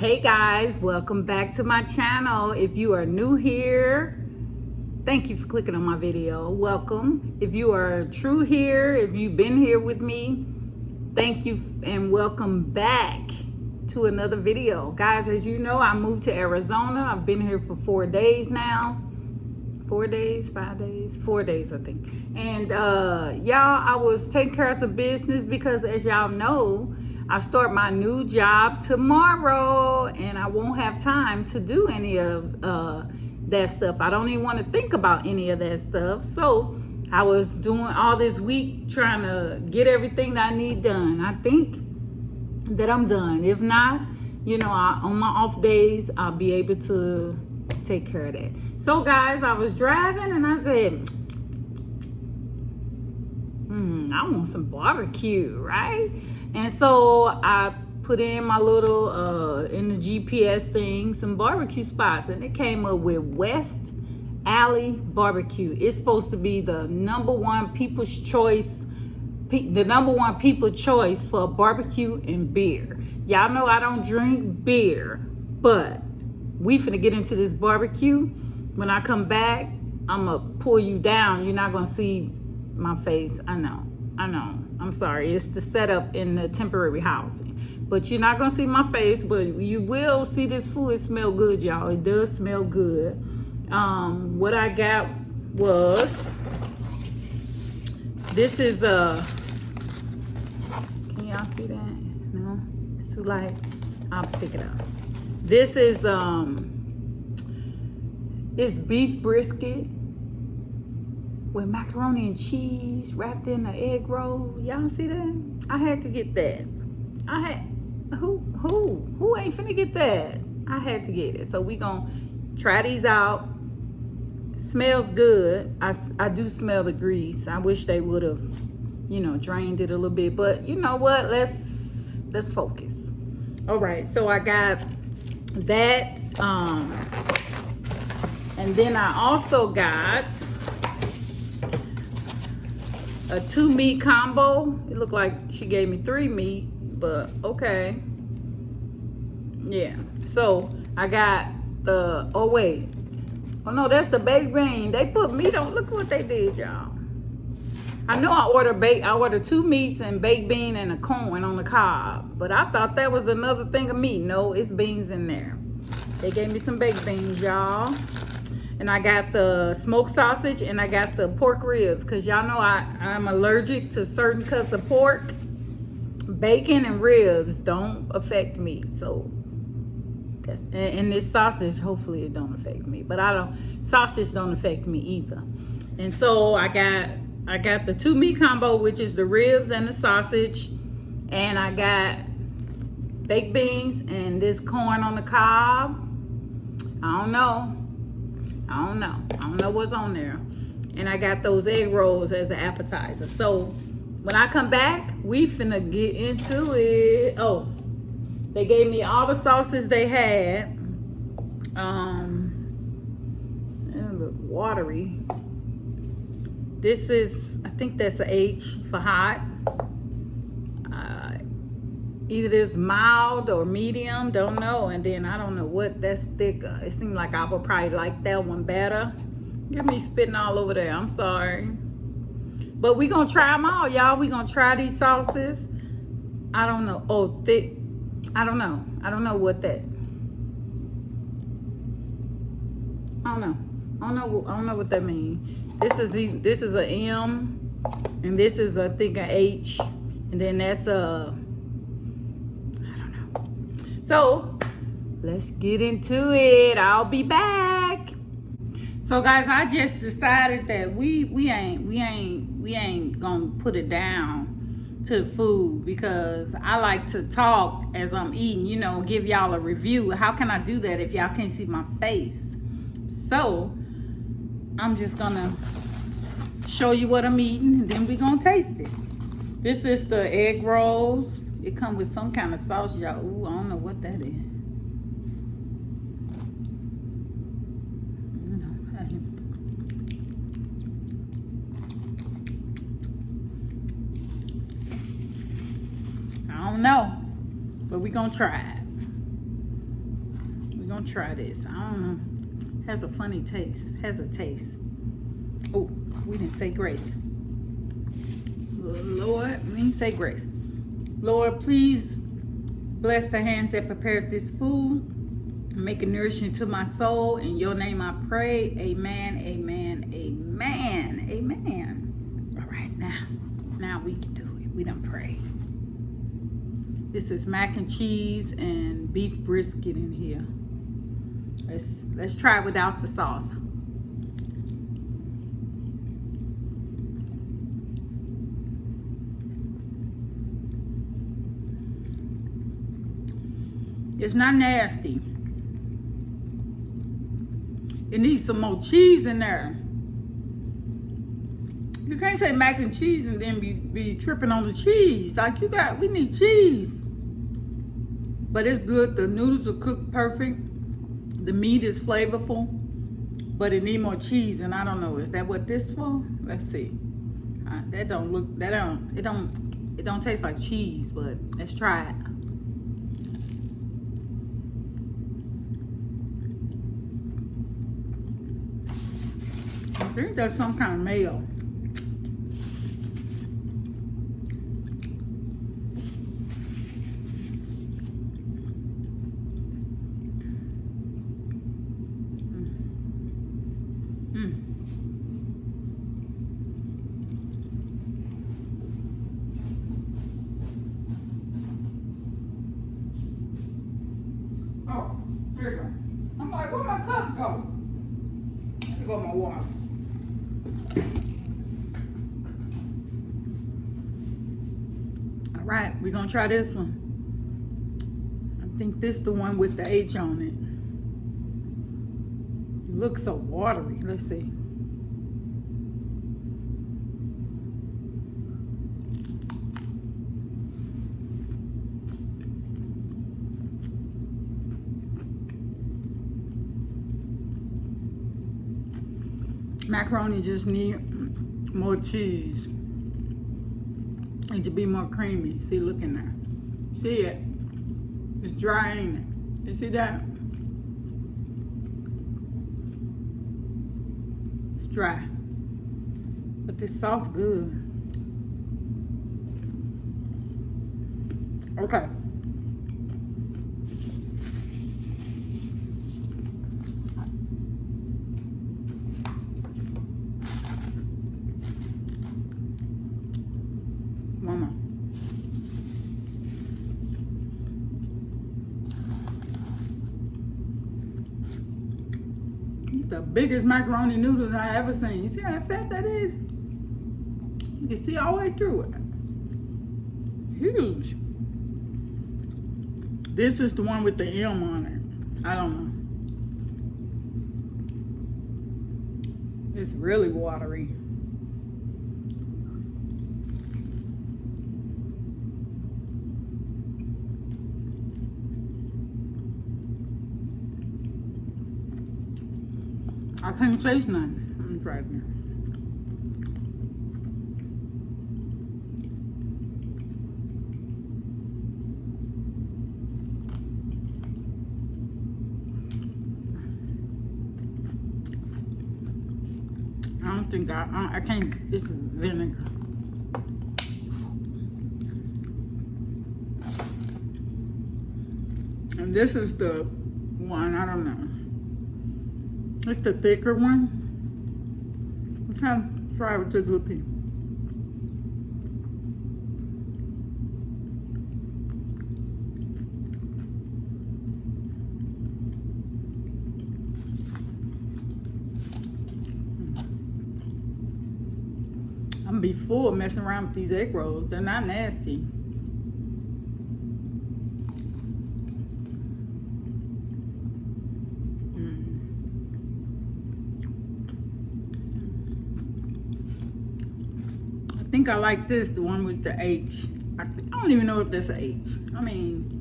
Hey guys, welcome back to my channel. If you are new here, thank you for clicking on my video. Welcome. If you are true here, if you've been here with me, thank you and welcome back to another video. Guys, as you know, I moved to Arizona. I've been here for 4 days now. 4 days, 5 days, 4 days, I think. And y'all, I was taking care of some business because as y'all know, I start my new job tomorrow and I won't have time to do any of that stuff. I don't even want to think about any of that stuff. So I was doing all this week trying to get everything that I need done. I think that I'm done. If not, you know, on my off days, I'll be able to take care of that. So guys, I was driving and I said, I want some barbecue, right? And so I put in my little, in the GPS thing, some barbecue spots, and it came up with West Alley BBQ. It's supposed to be the number one people's choice, people choice for barbecue and beer. Y'all know I don't drink beer, but we finna get into this barbecue. When I come back, I'm gonna pull you down. You're not gonna see my face. I know. I'm sorry. It's the setup in the temporary housing. But you're not going to see my face, but you will see this food. It smells good, y'all. It does smell good. What I got was, this is can y'all see that? No? It's too light. I'll pick it up. This is, it's beef brisket with macaroni and cheese wrapped in an egg roll. Y'all see that? I had to get that. Who ain't finna get that? I had to get it. So we gonna try these out. Smells good. I do smell the grease. I wish they would have, you know, drained it a little bit. But you know what? Let's focus. All right. So I got that. And then I also got a 2 meat combo. It looked like she gave me 3 meat, but okay. Yeah. So I got the, oh no, that's the baked bean. They put meat on. Look what they did, y'all. I know I ordered 2 meats and baked bean and a corn on the cob, but I thought that was another thing of meat. No, it's beans in there. They gave me some baked beans, y'all. And I got the smoked sausage and I got the pork ribs because y'all know I'm allergic to certain cuts of pork. Bacon and ribs don't affect me. So that's, and this sausage, hopefully it don't affect me. But sausage don't affect me either. And so I got the 2 meat combo, which is the ribs and the sausage. And I got baked beans and this corn on the cob. I don't know what's on there. And I got those egg rolls as an appetizer. So when I come back, we finna get into it. Oh, they gave me all the sauces they had. It look watery. This is, I think that's a H for hot. Either it's mild or medium, don't know. And then I don't know what that's thicker. It seemed like I would probably like that one better. Get me spitting all over there. I'm sorry. But we gonna try them all, y'all. We gonna try these sauces. I don't know. Oh, thick. I don't know. I don't know what that. I don't know what that means. This is a M, and this is I think a H, and then that's a. So let's get into it. I'll be back. So guys, I just decided that we ain't gonna put it down to food because I like to talk as I'm eating, you know, give y'all a review. How can I do that if y'all can't see my face? So I'm just gonna show you what I'm eating and then we gonna taste it. This is the egg rolls. It comes with some kind of sauce, y'all. Ooh, I don't know what that is. I don't know, but we're gonna try it. gonna try this. I don't know. Has a funny taste. Has a taste. Oh, we didn't say grace. Lord, we didn't say grace. Lord, please bless the hands that prepared this food. Make it nourishing to my soul. In your name I pray. Amen, amen, amen, amen. All right, now we can do it. We done pray. This is mac and cheese and beef brisket in here. Let's try it without the sauce. It's not nasty. It needs some more cheese in there. You can't say mac and cheese and then be tripping on the cheese. Like we need cheese. But it's good. The noodles are cooked perfect. The meat is flavorful. But it need more cheese, and I don't know. Is that what this for? Let's see. It don't taste like cheese, but let's try it. I think that's some kind of mayo. Oh, here you go. I'm like, where'd my cup go? Here go my water. All right, we're gonna try this one. I think this is the one with the H on it. It looks so watery. Let's see. Macaroni just need more cheese. Need to be more creamy. See, look in there. See it? It's dry, ain't it? You see that? It's dry. But this sauce good. Okay. Mama. It's the biggest macaroni noodles I ever seen. You see how fat that is? You can see all the way through it. Huge. This is the one with the M on it. I don't know. It's really watery. I can't taste nothing. Let me try it again. I don't think I can't. This is vinegar. And this is the one, I don't know. It's the thicker one. Okay, try it with the good pea. I'm gonna be full messing around with these egg rolls. They're not nasty. I think I like this, the one with the H. I don't even know if that's an H. I mean,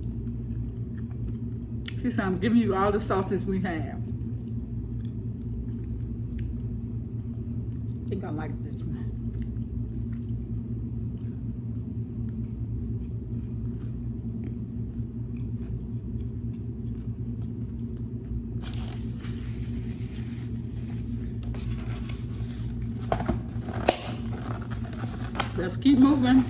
see, so I'm giving you all the sauces we have. I think I like this one. keep moving.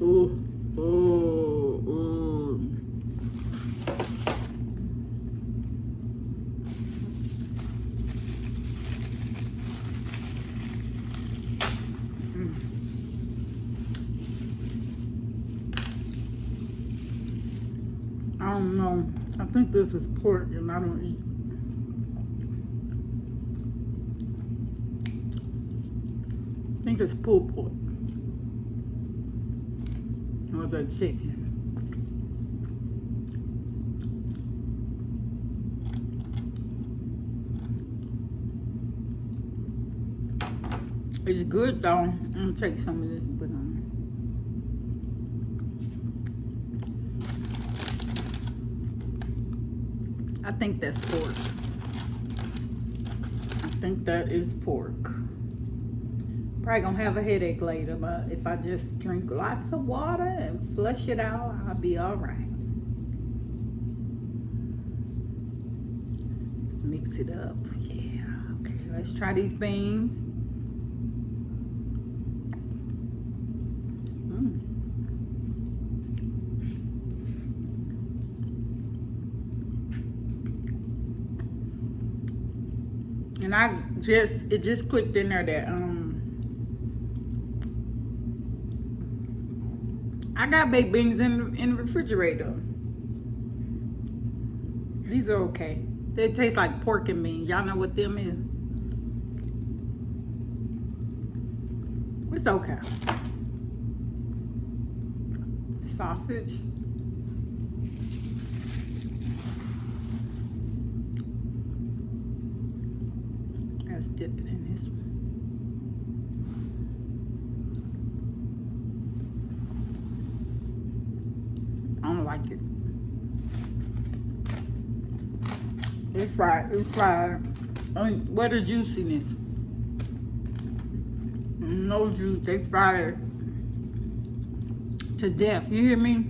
Ooh, ooh, ooh. I don't know. I think this is pork and I don't eat. I think it's pulled pork. Or is that chicken? It's good though. I'm gonna take some of this and put it on. I think that's pork. I think that is pork. Probably gonna have a headache later, but if I just drink lots of water and flush it out, I'll be all right. Let's mix it up. Yeah. Okay, let's try these beans. And it just clicked in there that I got baked beans in the refrigerator. These are okay. They taste like pork and beans. Y'all know what them is. It's okay. Sausage. Let's dip it in this one. I don't like it. It's fried. It's fried. Where the juiciness? No juice. They fried it to death. You hear me?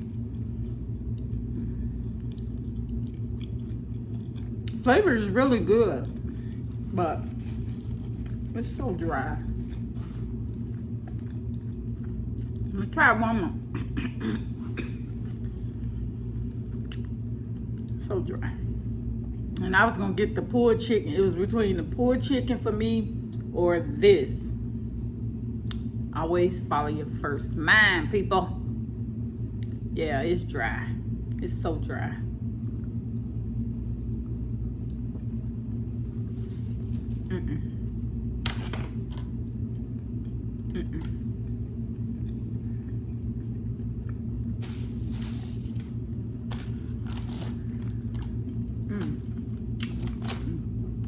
Flavor is really good, but it's so dry. Let me try one more. So dry. And I was gonna get the pulled chicken. It was between the pulled chicken for me or this. Always follow your first mind, people. Yeah, it's dry. It's so dry.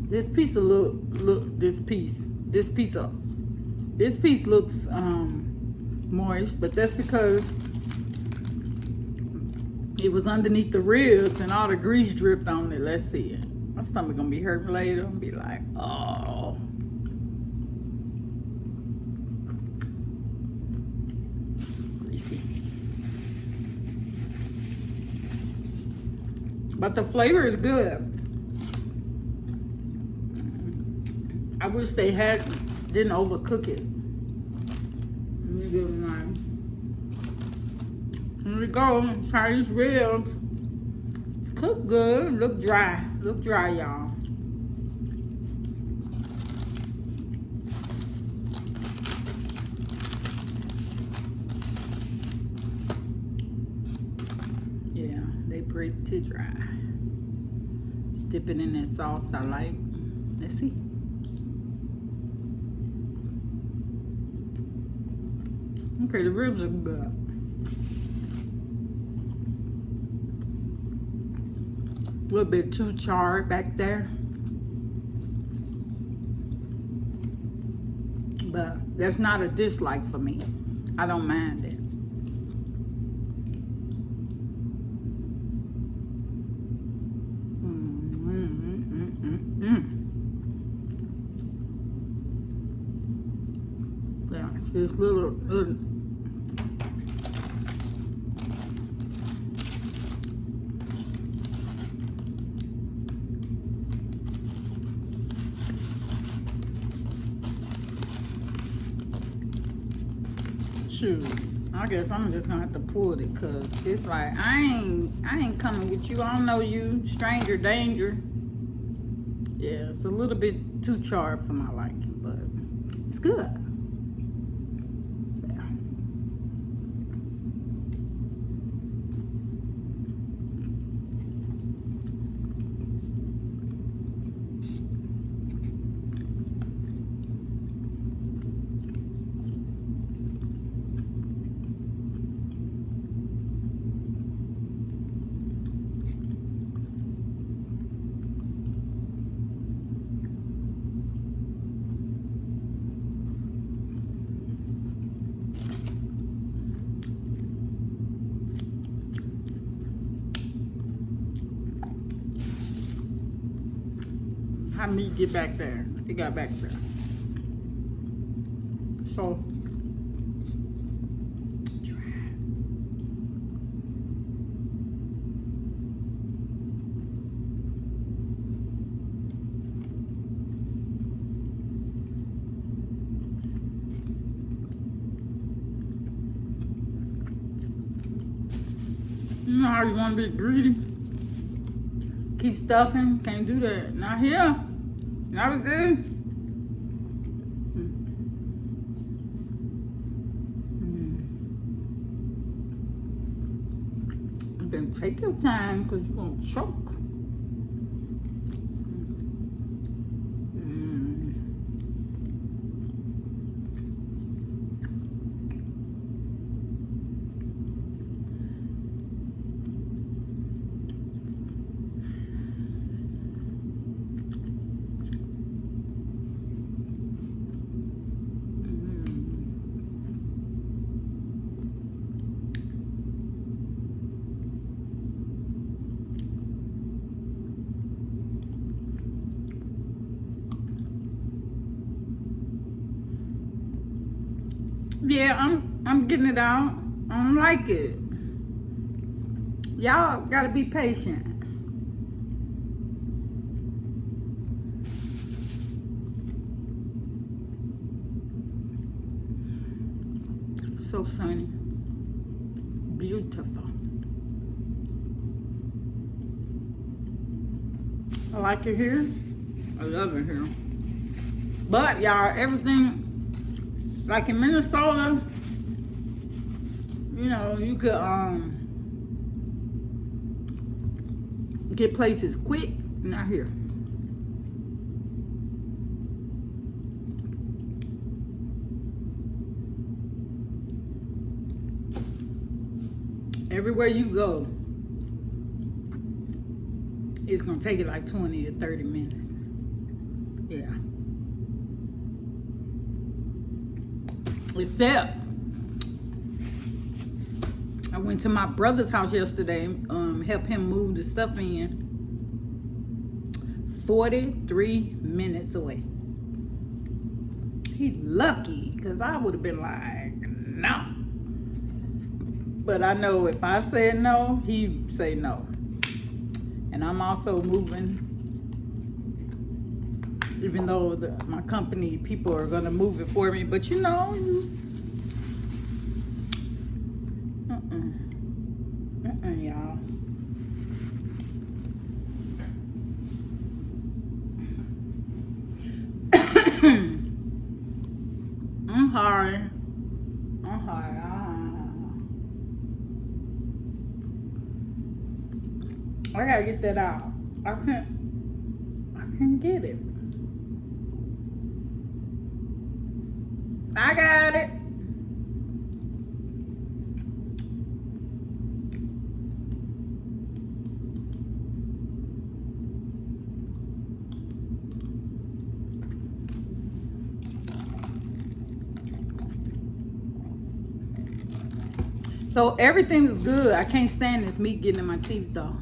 This piece looks moist, but that's because it was underneath the ribs and all the grease dripped on it. Let's see it. My stomach gonna be hurting later. I'm gonna be like, oh. Greasy. But the flavor is good. I wish they didn't overcook it. Let me give it a knife. Here we go. Try these ribs. It's cooked good. Look dry. Look dry, y'all. Yeah, they pretty dry. Let's dip it in that sauce I like. Let's see. Okay, the ribs are good. A little bit too charred back there. But that's not a dislike for me. I don't mind it. Yeah, it's just little Shoot, I guess I'm just gonna have to pull it, cause it's like I ain't coming with you. I don't know you, stranger danger. Yeah, it's a little bit too charred for my liking, but it's good. Yeah. How meat get back there? It got back there. So you know how you want to be greedy? Keep stuffing. Can't do that. Not here. Not again. Then take your time, because you're going to choke. Yeah, I'm getting it out. I don't like it. Y'all gotta be patient. So sunny. Beautiful. I like it here. I love it here. But y'all, everything, like in Minnesota, you know, you could get places quick. Not here. Everywhere you go, it's gonna take it like 20 or 30 minutes. Yeah. Except I went to my brother's house yesterday, help him move the stuff in. 43 minutes away. He's lucky, because I would have been like, no. But I know if I said no, he'd say no. And I'm also moving, even though my company people are gonna move it for me. But you know, y'all. I'm sorry. I gotta get that out. I can't get it. I got it. So everything is good. I can't stand this meat getting in my teeth though.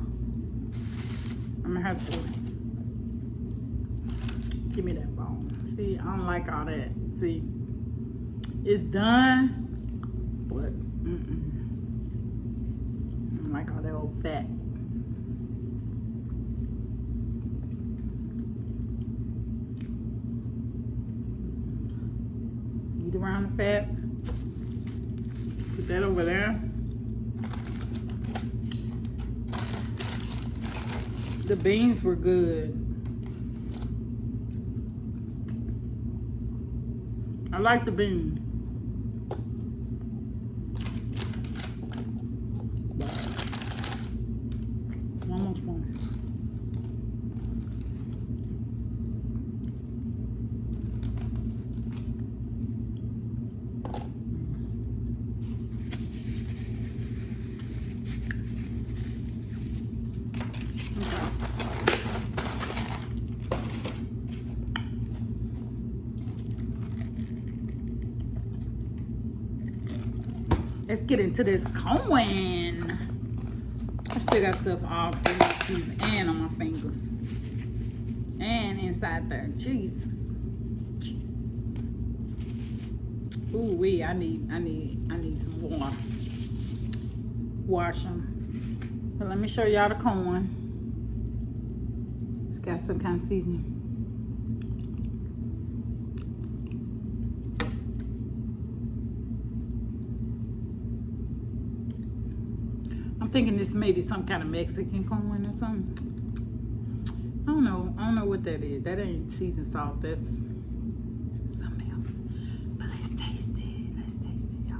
I'm gonna have to give me that bone. See, I don't like all that. See, it's done, but I don't like all that old fat. Eat around the fat. Put that over there. The beans were good. I like the beans. One more spoon. Let's get into this corn. I still got stuff all through my teeth and on my fingers. And inside there. Jesus. Jesus. Ooh wee, I need some water. Wash them. But let me show y'all the corn. It's got some kind of seasoning. I'm thinking this may be some kind of Mexican corn or something. I don't know what that is. That ain't seasoned salt. That's something else. But let's taste it. Let's taste it, y'all.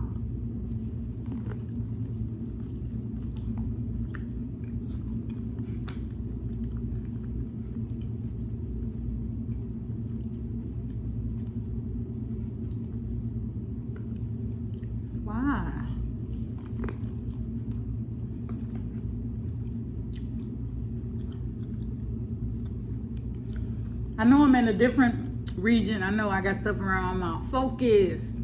Why? I know I'm in a different region. I know I got stuff around my focus.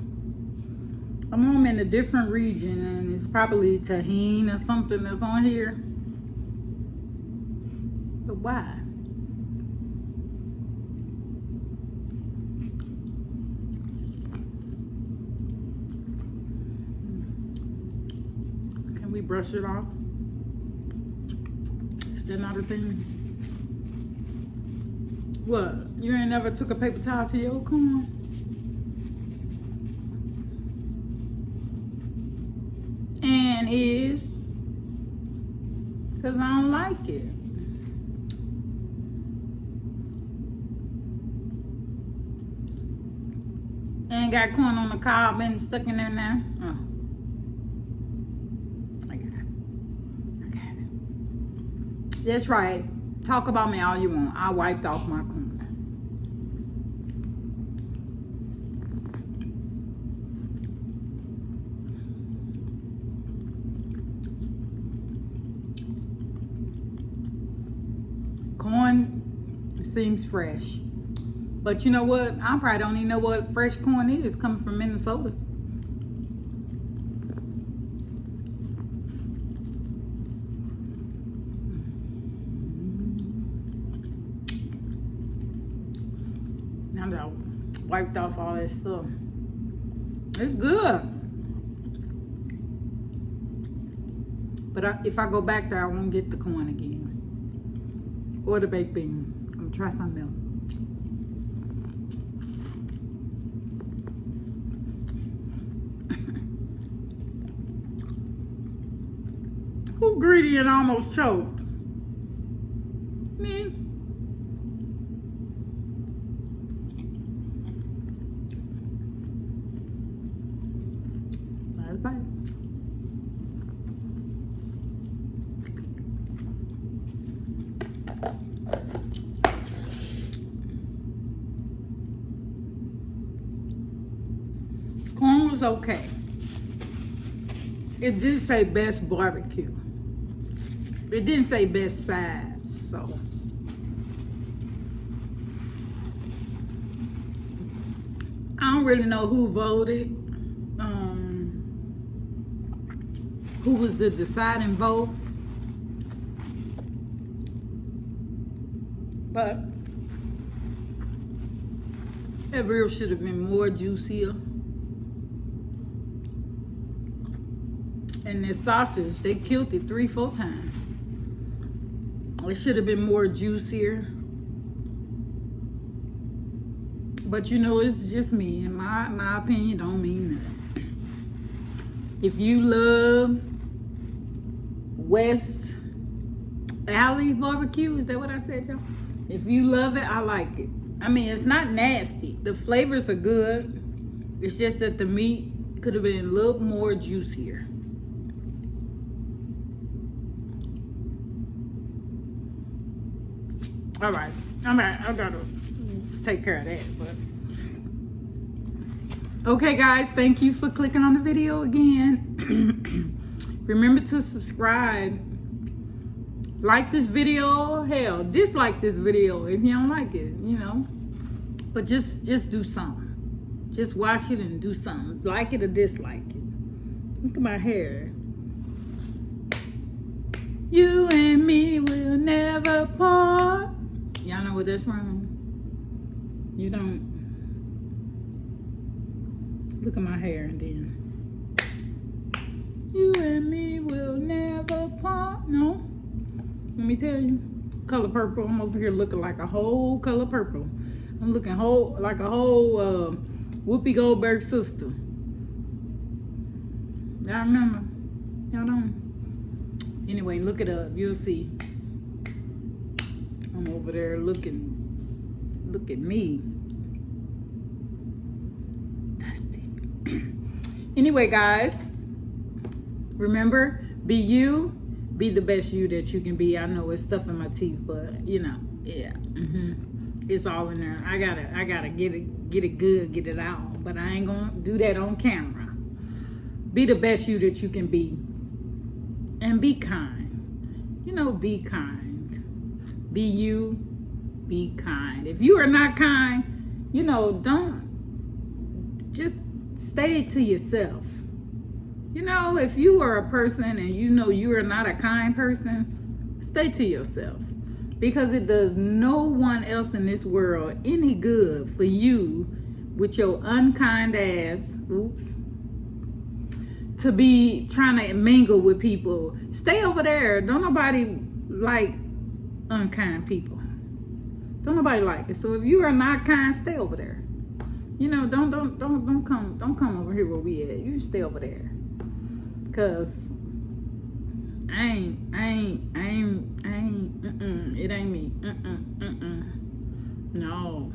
I know I'm in a different region, and it's probably tahini or something that's on here. But why? Can we brush it off? Is that not a thing? What? You ain't never took a paper towel to your corn? And is? Because I don't like it. And got corn on the cob and stuck in there now. Oh. I got it. I got it. That's right. Talk about me all you want. I wiped off my corn. Corn seems fresh. But you know what? I probably don't even know what fresh corn is coming from Minnesota. Now that I wiped off all that stuff. It's good. But if I go back there, I won't get the corn again. Or the baked bean. I'm gonna try something else. Who greedy and almost choked? Me. Last bite. Corn was okay. It did say best barbecue. It didn't say best sides, so. I don't really know who voted. Who was the deciding vote. But that rib should have been more juicier. And this sausage, they killed it 3-4 times. It should have been more juicier. But you know, it's just me. And my opinion don't mean nothing. If you love West Alley BBQ, is that what I said, y'all? If you love it, I like it. I mean, it's not nasty. The flavors are good. It's just that the meat could have been a little more juicier. All right, I gotta take care of that. But okay, guys, thank you for clicking on the video again. Remember to subscribe, like this video, hell, dislike this video if you don't like it, you know. But just do something. Just watch it and do something. Like it or dislike it. Look at my hair. You and me will never part. Y'all know what that's from? You don't. Look at my hair and then. You and me will never part. No. Let me tell you. Color purple. I'm over here looking like a whole color purple. I'm looking like a whole Whoopi Goldberg sister. Y'all remember? Y'all don't? Anyway, look it up. You'll see. I'm over there looking. Look at me. Dusty. Anyway, guys. Remember, be you. Be the best you that you can be. I know it's stuff in my teeth, but you know, yeah. It's all in there. I gotta get it good, get it out. But I ain't gonna do that on camera. Be the best you that you can be. And be kind. You know, be kind. Be you, be kind. If you are not kind, you know, don't just stay to yourself. You know, if you are a person and you know you are not a kind person, stay to yourself. Because it does no one else in this world any good for you with your unkind ass, to be trying to mingle with people. Stay over there. Don't nobody like unkind people. Don't nobody like it. So if you are not kind, stay over there. You know, don't come over here where we at. You stay over there. Cause it ain't me. No,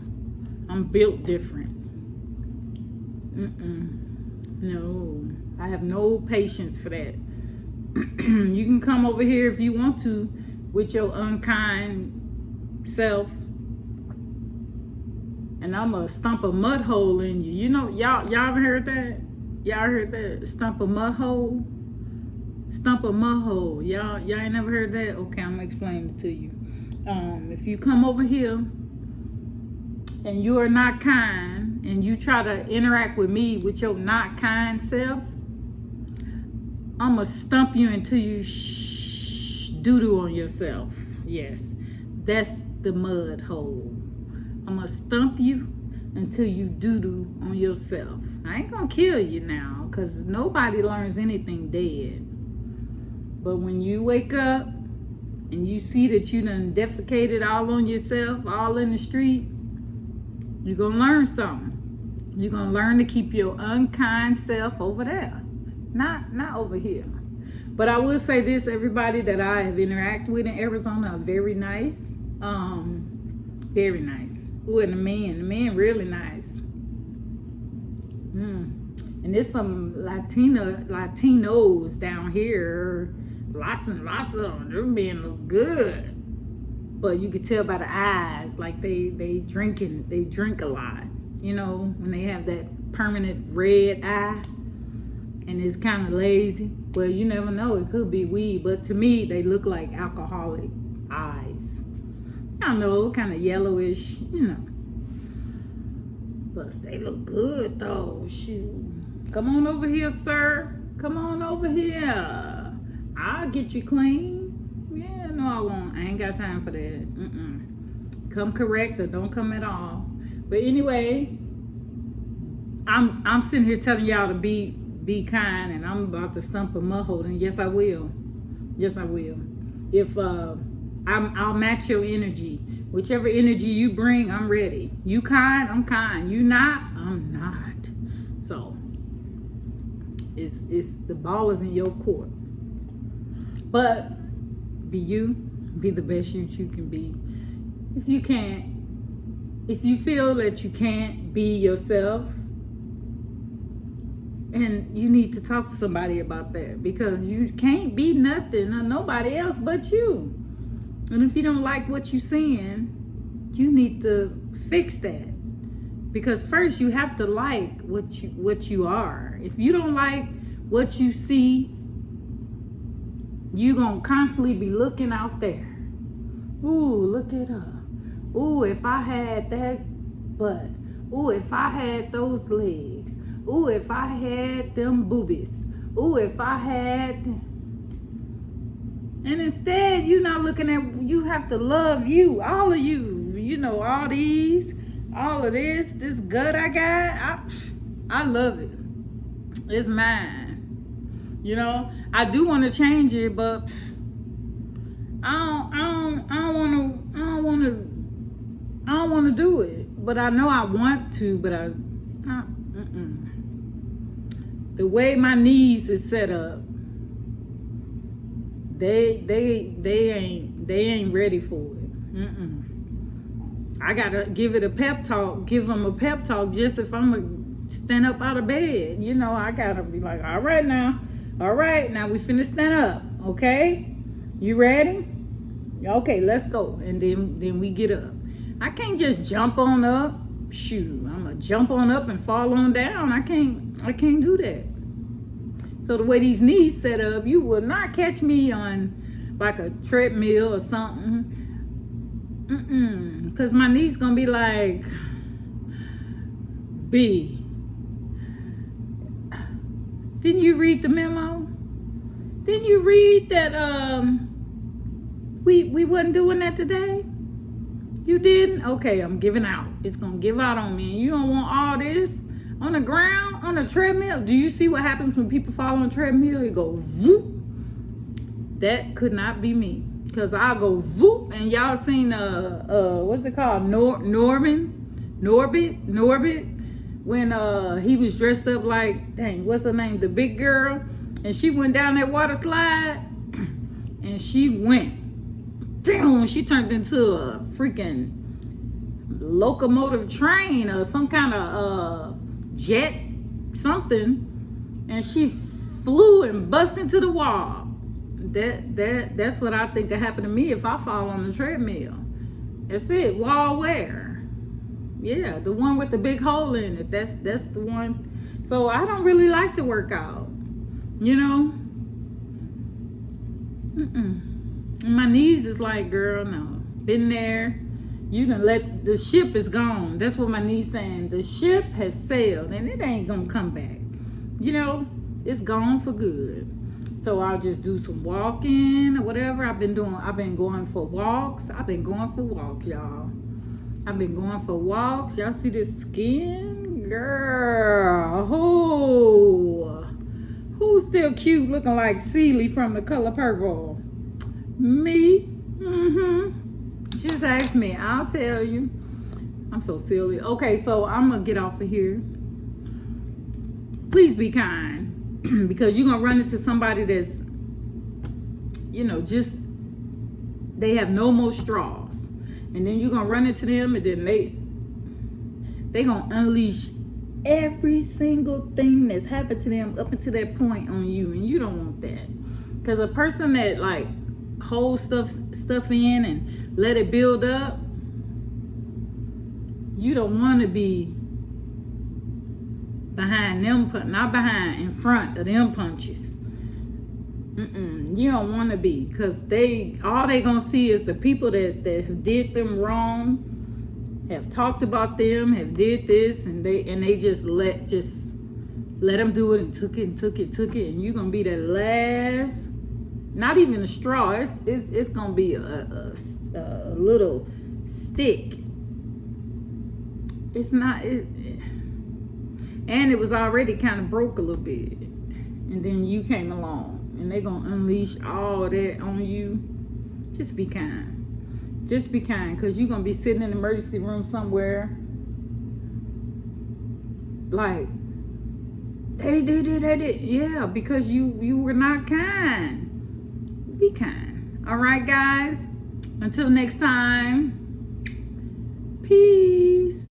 I'm built different. No, I have no patience for that. You can come over here if you want to with your unkind self, and I'm gonna stump a mud hole in you. You know, y'all ever heard that? Y'all heard that? Stump a mud hole? Stump a mud hole. Y'all ain't never heard that? Okay, I'm gonna explain it to you. If you come over here and you are not kind and you try to interact with me with your not kind self, I'm gonna stump you until you doo-doo on yourself. Yes, that's the mud hole. I'm gonna stump you until you doo-doo on yourself. I ain't gonna kill you now, because nobody learns anything dead. But when you wake up and you see that you done defecated all on yourself, all in the street, you're gonna learn something. You're gonna learn to keep your unkind self over there, not over here. But I will say this, everybody that I have interacted with in Arizona are very nice. Very nice. Ooh, and the men really nice. And there's some Latinos down here, lots and lots of them. They're being look good, but you could tell by the eyes, like they drink a lot. You know, when they have that permanent red eye, and it's kind of lazy. Well, you never know, it could be weed, but to me, they look like alcoholic eyes. I don't know, kind of yellowish, you know. But they look good though, shoot. Come on over here, sir. Come on over here. I'll get you clean. Yeah, no, I won't. I ain't got time for that. Come correct or don't come at all. But anyway, I'm sitting here telling y'all to be kind, and I'm about to stump a mud hole, and yes, I will. Yes, I will. If I'll match your energy. Whichever energy you bring, I'm ready. You kind, I'm kind. You not, I'm not. So It's the ball is in your court. But be you, be the best you can be. If you feel that you can't be yourself, and you need to talk to somebody about that, because you can't be nothing or nobody else but you. And if you don't like what you're seeing, you need to fix that. Because first you have to like what you are. If you don't like what you see, you're gonna constantly be looking out there. Ooh, look at her. Ooh, if I had that butt. Ooh, if I had those legs. Ooh, if I had them boobies. Ooh, if I had... And instead, you're not looking at... You have to love you. All of you. You know, all these. All of this. This gut I got. I love it. It's mine. You know, I do want to change it, but I don't want to do it. But I know I want to, but the way my knees is set up, they ain't ready for it. I gotta give it a pep talk, give them a pep talk, just if I'm gonna stand up out of bed. You know, I gotta be like, all right, now we finna stand up, okay? You ready? Okay, let's go. And then we get up. I can't just jump on up. Shoot, I'm gonna jump on up and fall on down. I can't do that. So the way these knees set up, you will not catch me on like a treadmill or something. Cause my knees gonna be like, B, didn't you read the memo? Didn't you read that we wasn't doing that today? You didn't? Okay, I'm giving out. It's gonna give out on me. And you don't want all this on the ground, on a treadmill. Do you see what happens when people fall on a treadmill? It goes voop. That could not be me. Cause I'll go voop, and y'all seen what's it called? Norbit, when he was dressed up like, dang, what's her name? The big girl, and she went down that water slide, and she went. Damn, she turned into a freaking locomotive train or some kind of jet, something, and she flew and bust into the wall. That's what I think could happen to me if I fall on the treadmill. That's it. Wall where? Yeah, the one with the big hole in it. That's the one. So I don't really like to work out. You know? And my knees is like, girl, no. Been there. You done let the ship is gone. That's what my knees saying. The ship has sailed and it ain't gonna come back. You know, it's gone for good. So I'll just do some walking or whatever. I've been going for walks, y'all. I've been going for walks. Y'all see this skin? Girl. Who's still cute looking like Celie from The Color Purple? Me? Just ask me. I'll tell you. I'm so silly. Okay, so I'm going to get off of here. Please be kind. Because you're going to run into somebody that's, you know, just, they have no more straws. And then you're going to run into them, and then they going to unleash every single thing that's happened to them up until that point on you. And you don't want that. Because a person that, like, hold stuff in and let it build up, you don't want to be behind them, not behind, in front of them punches. You don't want to be, because all they gonna see is the people that did them wrong, have talked about them, have did this, and they just let them do it and took it, and you're gonna be the last. Not even a straw. It's gonna be a little stick. It's not. And it was already kind of broke a little bit, and then you came along, and they're gonna unleash all that on you. Just be kind. Just be kind, because you're gonna be sitting in the emergency room somewhere, like They did. Yeah, because you were not kind. Be kind. All right, guys. Until next time. Peace.